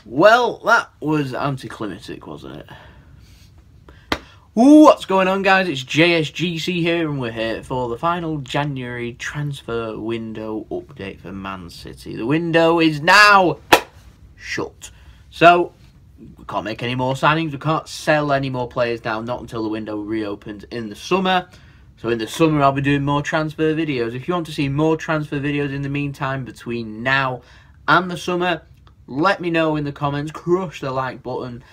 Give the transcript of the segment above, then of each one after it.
Well, that was anticlimactic, wasn't it? What's going on, guys? It's JSGC here, and we're here for the final January transfer window update for Man City. The window is now shut. So, we can't make any more signings. We can't sell any more players now, not until the window reopens in the summer. So in the summer, I'll be doing more transfer videos. If you want to see more transfer videos in the meantime, between now and the summer, let me know in the comments. Crush the like button,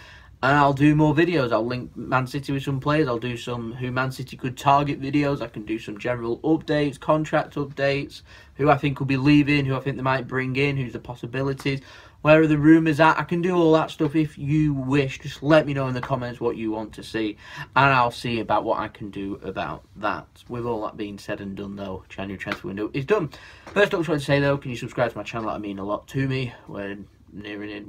and I'll do more videos. I'll link Man City with some players. I'll do some who Man City could target videos. I can do some general updates, contract updates, who I think will be leaving, who I think they might bring in, who's the possibilities, where are the rumours at. I can do all that stuff if you wish. Just let me know in the comments what you want to see, and I'll see about what I can do about that. With all that being said and done, though, January transfer window is done. First up, I just want to say, though, can you subscribe to my channel? That mean a lot to me. We're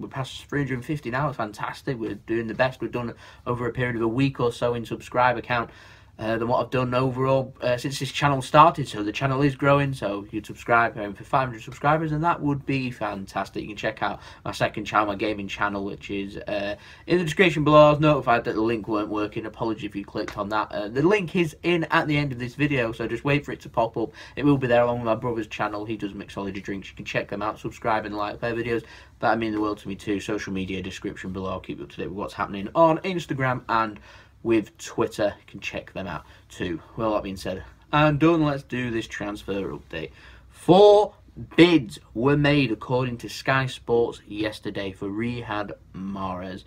past 350 now. It's fantastic. We're doing the best we've done over a period of a week or so in subscriber count than what I've done overall since this channel started. So the channel is growing, so you'd subscribe for 500 subscribers, and that would be fantastic. You can check out my second channel, my gaming channel, which is in the description below. I was notified that the link weren't working. Apologies if you clicked on that. The link is in at the end of this video, so just wait for it to pop up. It will be there along with my brother's channel. He does mixology drinks. You can check them out, subscribe and like their videos. That means the world to me too. Social media description below. I'll keep you up to date with what's happening on Instagram and with Twitter. You can check them out too. Well, that being said and done, let's do this transfer update. 4 bids were made according to Sky Sports yesterday for Riyad Mahrez.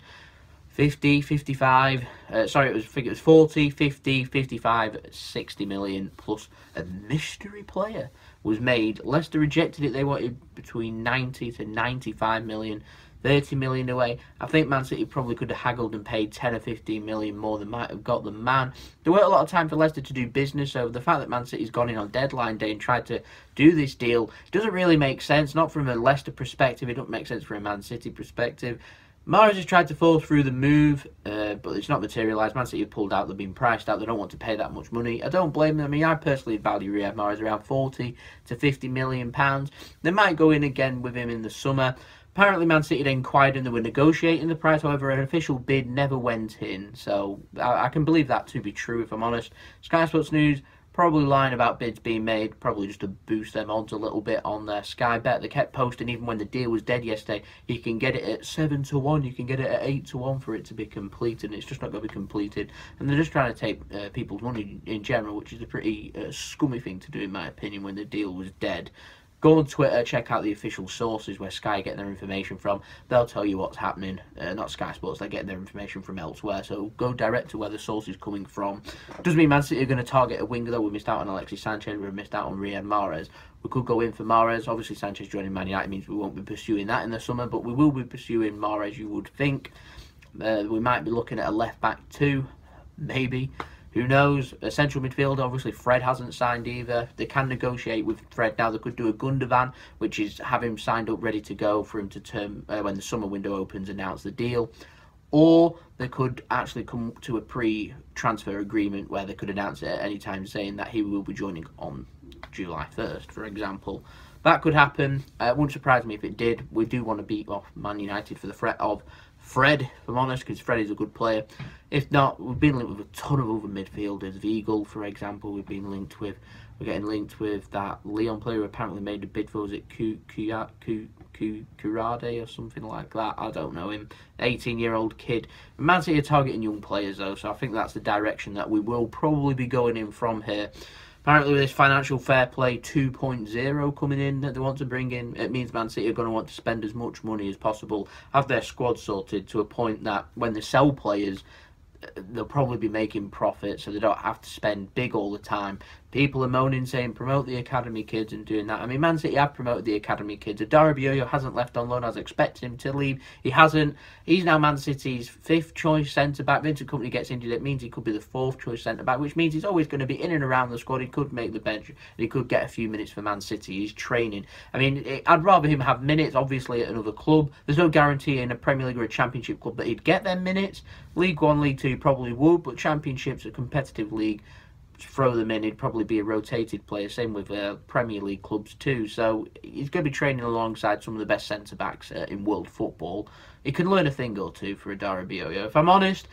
50, 55, sorry, it was 40, 50, 55, 60 million plus a mystery player was made. Leicester rejected it. They wanted between 90 to 95 million. 30 million away. I think Man City probably could have haggled and paid 10 or 15 million more than might have got the man. There weren't a lot of time for Leicester to do business, so the fact that Man City's gone in on deadline day and tried to do this deal doesn't really make sense. Not from a Leicester perspective, it doesn't make sense from a Man City perspective. Mahrez has tried to force through the move, but it's not materialised. Man City have pulled out. They've been priced out. They don't want to pay that much money. I don't blame them. I mean, I personally value Riyad Mahrez around 40 to 50 million pounds. They might go in again with him in the summer. Apparently, Man City had inquired and they were negotiating the price. However, an official bid never went in. So I can believe that to be true, if I'm honest. Sky Sports News probably lying about bids being made, probably just to boost them odds a little bit on their Sky Bet. They kept posting, even when the deal was dead yesterday, you can get it at 7 to 1, you can get it at 8 to 1 for it to be completed, and it's just not going to be completed. And they're just trying to take people's money in general, which is a pretty scummy thing to do, in my opinion, when the deal was dead. Go on Twitter, check out the official sources where Sky get their information from. They'll tell you what's happening. Not Sky Sports, they're getting their information from elsewhere. So go direct to where the source is coming from. Doesn't mean Man City are going to target a winger, though. We missed out on Alexis Sanchez, we missed out on Riyad Mahrez. We could go in for Mahrez. Obviously, Sanchez joining Man United means we won't be pursuing that in the summer, but we will be pursuing Mahrez, you would think. We might be looking at a left-back too, maybe. Who knows? A central midfielder, obviously Fred hasn't signed either. They can negotiate with Fred now. They could do a Gundogan, which is have him signed up, ready to go for him to term when the summer window opens, announce the deal. Or they could actually come to a pre-transfer agreement where they could announce it at any time, saying that he will be joining on July 1st, for example. That could happen. It wouldn't surprise me if it did. We do want to beat off Man United for the threat of Fred, if I'm honest, because Fred is a good player. If not, we've been linked with a ton of other midfielders. Vigal, for example, we're getting linked with that Leon player who apparently made a bid for, was it Kurade or something like that? I don't know him. 18-year-old kid. Man City are targeting young players, though, so I think that's the direction that we will probably be going in from here. Apparently, with this financial fair play 2.0 coming in that they want to bring in, it means Man City are going to want to spend as much money as possible, have their squad sorted to a point that when they sell players, they'll probably be making profit, so they don't have to spend big all the time. People are moaning, saying promote the academy kids and doing that. I mean, Man City have promoted the academy kids. Adara hasn't left on loan. I was expecting him to leave. He hasn't. He's now Man City's 5th choice centre-back. Vincent Kompany gets injured. It means he could be the 4th choice centre-back, which means he's always going to be in and around the squad. He could make the bench, and he could get a few minutes for Man City. He's training. I mean, I'd rather him have minutes, obviously, at another club. There's no guarantee in a Premier League or a Championship club that he'd get them minutes. League One, League Two probably would, but Championship's a competitive league. throw them in. He'd probably be a rotated player. Same with Premier League clubs too. So he's going to be training alongside some of the best centre-backs in world football. He can learn a thing or two for Adara Bioyo. If I'm honest,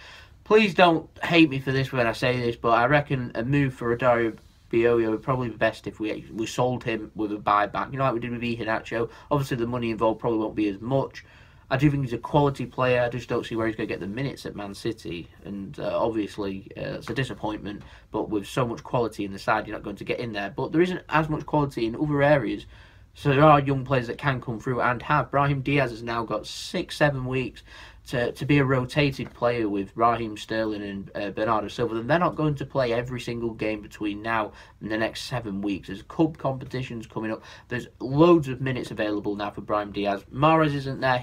please don't hate me for this when I say this, but I reckon a move for Adara Bioyo would probably be best if we sold him with a buyback. You know, like we did with Iheanacho. Obviously, the money involved probably won't be as much. I do think he's a quality player. I just don't see where he's going to get the minutes at Man City. And obviously, it's a disappointment. But with so much quality in the side, you're not going to get in there. But there isn't as much quality in other areas. So there are young players that can come through and have. Brahim Diaz has now got 6-7 weeks to be a rotated player with Raheem Sterling and Bernardo Silva. And they're not going to play every single game between now and the next 7 weeks. There's cup competitions coming up. There's loads of minutes available now for Brahim Diaz. Mahrez isn't there.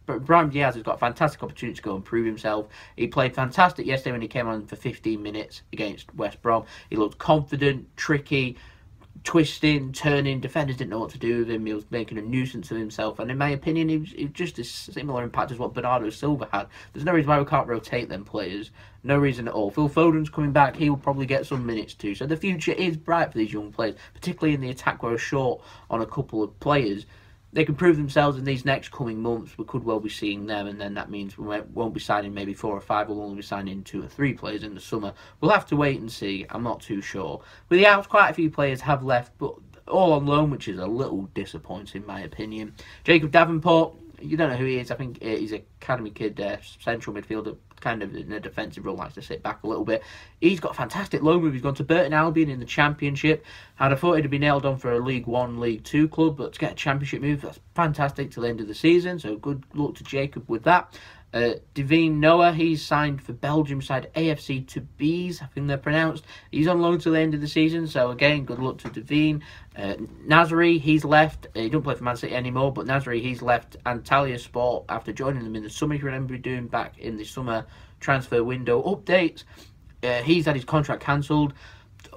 Brahim Diaz has got a fantastic opportunity to go and prove himself. He played fantastic yesterday when he came on for 15 minutes against West Brom. He looked confident, tricky, twisting, turning. Defenders didn't know what to do with him. He was making a nuisance of himself. And in my opinion, he was just a similar impact as what Bernardo Silva had. There's no reason why we can't rotate them players. No reason at all. Phil Foden's coming back. He will probably get some minutes too. So the future is bright for these young players, particularly in the attack where we're short on a couple of players. They can prove themselves in these next coming months. We could well be seeing them, and then that means we won't be signing maybe 4 or 5. We'll only be signing 2 or 3 players in the summer. We'll have to wait and see. I'm not too sure. With the outs, quite a few players have left, but all on loan, which is a little disappointing in my opinion. Jacob Davenport, you don't know who he is. I think he's a academy kid, central midfielder, kind of in a defensive role, likes to sit back a little bit. He's got a fantastic loan move. He's gone to Burton Albion in the Championship. And I thought he'd be nailed on for a League 1, League 2 club, but to get a Championship move, that's fantastic till the end of the season. So good luck to Jacob with that. Divine Noah, he's signed for Belgium side AFC Tubize, I think they're pronounced. He's on loan till the end of the season, so again, good luck to Divine. Nasri, he's left. He don't play for Man City anymore, but Nasri, he's left Antalya Sport after joining them in the summer. If you remember doing back in the summer transfer window updates, he's had his contract cancelled.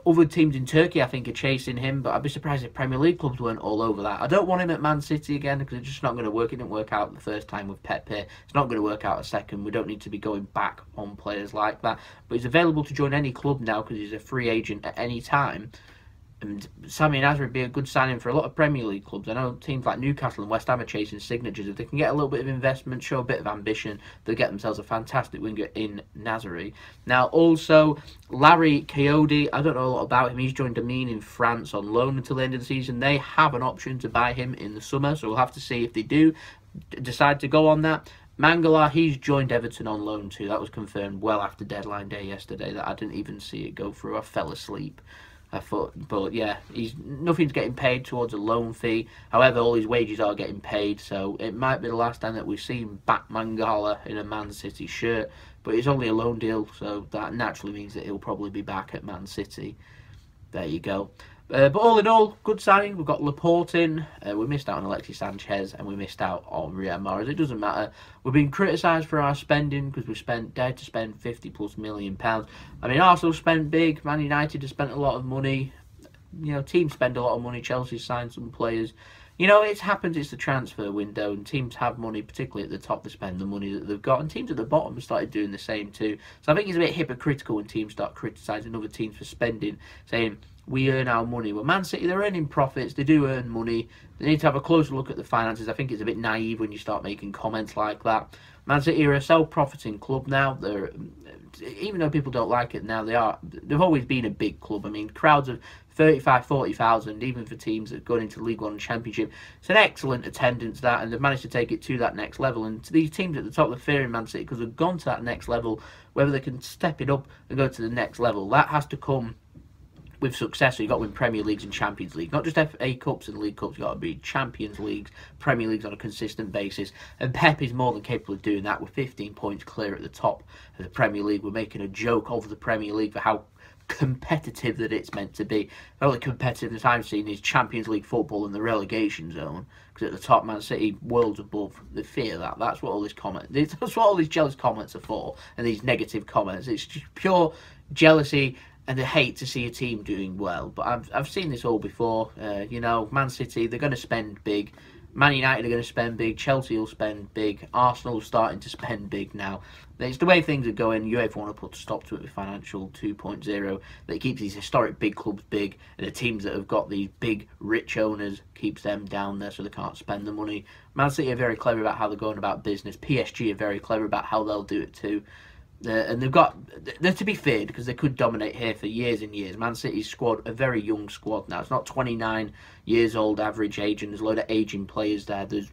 Other teams in Turkey, I think, are chasing him, but I'd be surprised if Premier League clubs weren't all over that. I don't want him at Man City again because it's just not going to work. It didn't work out the first time with Pepe. It's not going to work out a second. We don't need to be going back on players like that. But he's available to join any club now because he's a free agent at any time. And Sami Nasri would be a good signing for a lot of Premier League clubs. I know teams like Newcastle and West Ham are chasing signatures. If they can get a little bit of investment, show a bit of ambition, they'll get themselves a fantastic winger in Nasri. Now, also, Larry Coyote, I don't know a lot about him. He's joined Amiens in France on loan until the end of the season. They have an option to buy him in the summer, so we'll have to see if they do decide to go on that. Mangala, he's joined Everton on loan too. That was confirmed well after deadline day yesterday. That I didn't even see it go through. I fell asleep. I thought, but yeah, nothing's getting paid towards a loan fee. However, all his wages are getting paid, so it might be the last time that we see him back Mangala in a Man City shirt. But it's only a loan deal, so that naturally means that he'll probably be back at Man City. There you go. But all in all, good signing. We've got Laporte in. We missed out on Alexis Sanchez and we missed out on Riyad Mahrez. It doesn't matter. We've been criticised for our spending because we dared to spend £50+ million. I mean, Arsenal spent big. Man United has spent a lot of money. You know, teams spend a lot of money. Chelsea signed some players. You know, it happens. It's the transfer window, and teams have money, particularly at the top. They spend the money that they've got, and teams at the bottom have started doing the same too. So I think it's a bit hypocritical when teams start criticising other teams for spending, saying we earn our money. Well, Man City, they're earning profits. They do earn money. They need to have a closer look at the finances. I think it's a bit naive when you start making comments like that. Man City are a self-profiting club now. They're, even though people don't like it now, they've always been a big club. I mean, crowds of 40,000, even for teams that have gone into League 1 Championship. It's an excellent attendance, that, and they've managed to take it to that next level. And to these teams at the top, they're fearing Man City because they've gone to that next level. Whether they can step it up and go to the next level, that has to come with success. So you've got to win Premier Leagues and Champions League, not just FA Cups and League Cups. You've got to be Champions Leagues, Premier Leagues on a consistent basis, and Pep is more than capable of doing that with 15 points clear at the top of the Premier League. We're making a joke of the Premier League for how competitive that it's meant to be. The only competitiveness I've seen is Champions League football in the relegation zone, because at the top, Man City worlds above. They fear that. That's what all that's what all these jealous comments are for, and these negative comments. It's just pure jealousy and they hate to see a team doing well. But I've seen this all before. You know, Man City, they're going to spend big. Man United are going to spend big, Chelsea will spend big, Arsenal starting to spend big now. It's the way things are going. UEFA want to put a stop to it with Financial 2.0. That keeps these historic big clubs big, and the teams that have got these big, rich owners keeps them down there so they can't spend the money. Man City are very clever about how they're going about business. PSG are very clever about how they'll do it too. And they're to be feared because they could dominate here for years and years. Man City's squad, a very young squad now. It's not 29 years old average age, and there's a load of aging players there. There's,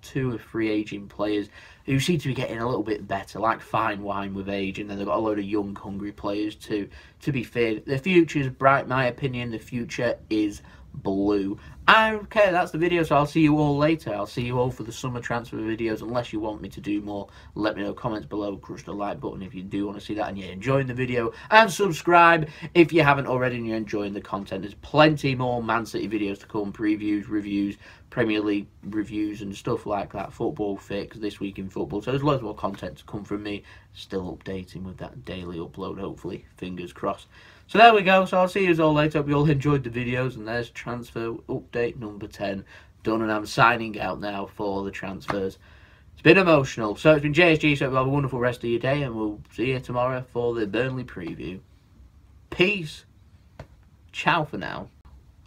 2 or 3 aging players who seem to be getting a little bit better, like fine wine with age, and then they've got a load of young, hungry players too. To be feared. The future's bright, in my opinion. The future is blue. Okay, that's the video, so I'll see you all later. I'll see you all for the summer transfer videos. Unless you want me to do more, let me know, comments below, crush the like button if you do want to see that and you're enjoying the video, and subscribe if you haven't already and you're enjoying the content. There's plenty more Man City videos to come, previews, reviews, Premier League reviews and stuff like that, football fix, this week in football, so there's loads more content to come from me, still updating with that daily upload, hopefully, fingers crossed. So there we go, so I'll see you all later. Hope you all enjoyed the videos, and there's transfer update number 10 done, and I'm signing out now for the transfers. It's been emotional. So it's been JSGC, so have a wonderful rest of your day, and we'll see you tomorrow for the Burnley preview. Peace. Ciao for now.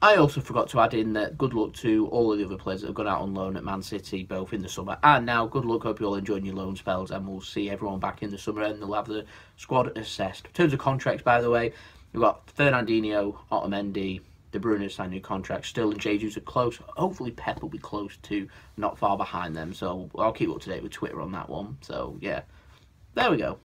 I also forgot to add in that good luck to all of the other players that have gone out on loan at Man City, both in the summer and now. Good luck, hope you all enjoying your loan spells, and we'll see everyone back in the summer, and they'll have the squad assessed. In terms of contracts, by the way, we've got Fernandinho, Otamendi, De Bruyne signed new contracts. Still and Jesus are close. Hopefully Pep will be close too, not far behind them. So I'll keep up to date with Twitter on that one. So yeah, there we go.